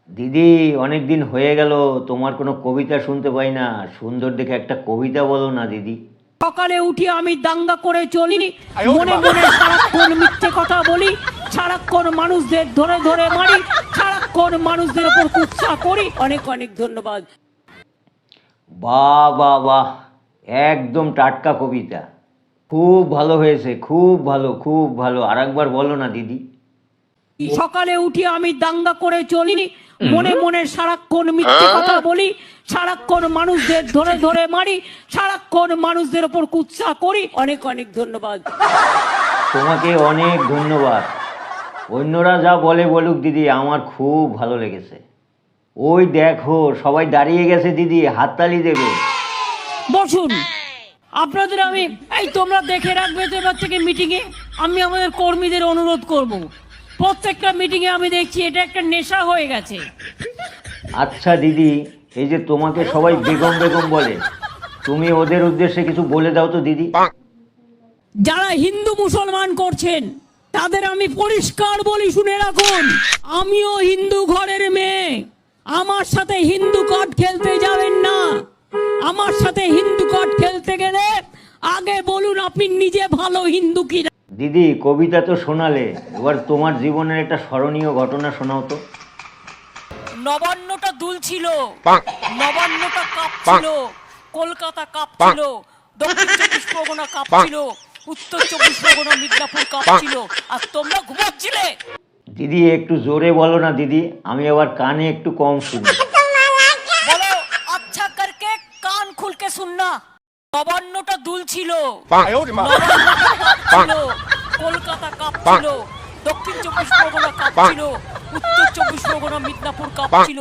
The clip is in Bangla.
দিদি, অনেক দিন হয়ে গেল তোমার কোনো কবিতা শুনতে পাই না। সুন্দর দেখে একটা কবিতা বলো না দিদি। সকালে উঠে আমি দাঙ্গা করে চলি, মনে মনে সারাক্ষণ মিথ্যে কথা বলি, সারাক্ষণ মানুষদের ধরে ধরে মারি, সারাক্ষণ মানুষদের উপর কুৎসা করি। অনেক অনেক ধন্যবাদ। বাহ বাহ বাহ, একদম টাটকা কবিতা, খুব ভালো হয়েছে, খুব ভালো খুব ভালো। আর একবার বলো না দিদি। সকালে উঠে আমি দাঙ্গা করে চলি, মনে মনে সারাক্ষণ মিথ্যে কথা বলি, সারাক্ষণ মানুষদের ধরে ধরে মারি, সারাক্ষণ মানুষদের উপর কুৎসা করি। অনেক অনেক ধন্যবাদ। তোমাকে অনেক ধন্যবাদ। অন্যরা যা বলে বলুক দিদি, আমার খুব ভালো লেগেছে। ওই দেখো সবাই দাঁড়িয়ে গেছে দিদি, হাততালি দেবে। বসুন। আপনাদের আমি তোমরা দেখে রাখবে তো এবার থেকে মিটিংয়ে আমি আমাদের কর্মীদের অনুরোধ করব, প্রত্যেকটা মিটিংয়ে আমি দেখছি এটা একটা নেশা হয়ে গেছে। আচ্ছা দিদি, এই যে তোমাকে সবাই বেগম বেগম বলে, তুমি ওদের উদ্দেশ্যে কিছু বলে দাও তো দিদি। যারা হিন্দু মুসলমান করছেন তাদের আমি পরিষ্কার বলি, শুনে রাখুন, আমিও হিন্দু ঘরের মেয়ে, আমার সাথে হিন্দু কার্ড খেলতে যাবেন না। আমার সাথে হিন্দু কার্ড খেলতে গেলে আগে বলুন আপনি নিজে ভালো হিন্দু কিনা। দিদি, কবিতা তো শোনালে, এবার তোমার জীবনের একটা স্মরণীয় ঘটনা শোনাও তো। নবান্নটা দুলছিল, নবান্নটা কাঁপছিল, কলকাতা কাঁপছিল, দক্ষিণ চব্বিশ পরগনা কাঁপছিল, উত্তর চব্বিশ পরগনা মিদনাপুর কাঁপছিল, আর তোমরা ঘুমাচ্ছিলে। দিদি একটু জোরে বলো না দিদি, আমি আবার কানে একটু কম শুনি। বলো আচ্ছা করকে কান খুলকে শুননা। নবান্নটা দুলছিল, নবান্নটা কাঁপছিল, কলকাতা কাঁপছিল, দক্ষিণ চব্বিশ পরগনা কাঁপছিল, উত্তর চব্বিশ পরগনা মিদনাপুর কাঁপছিল।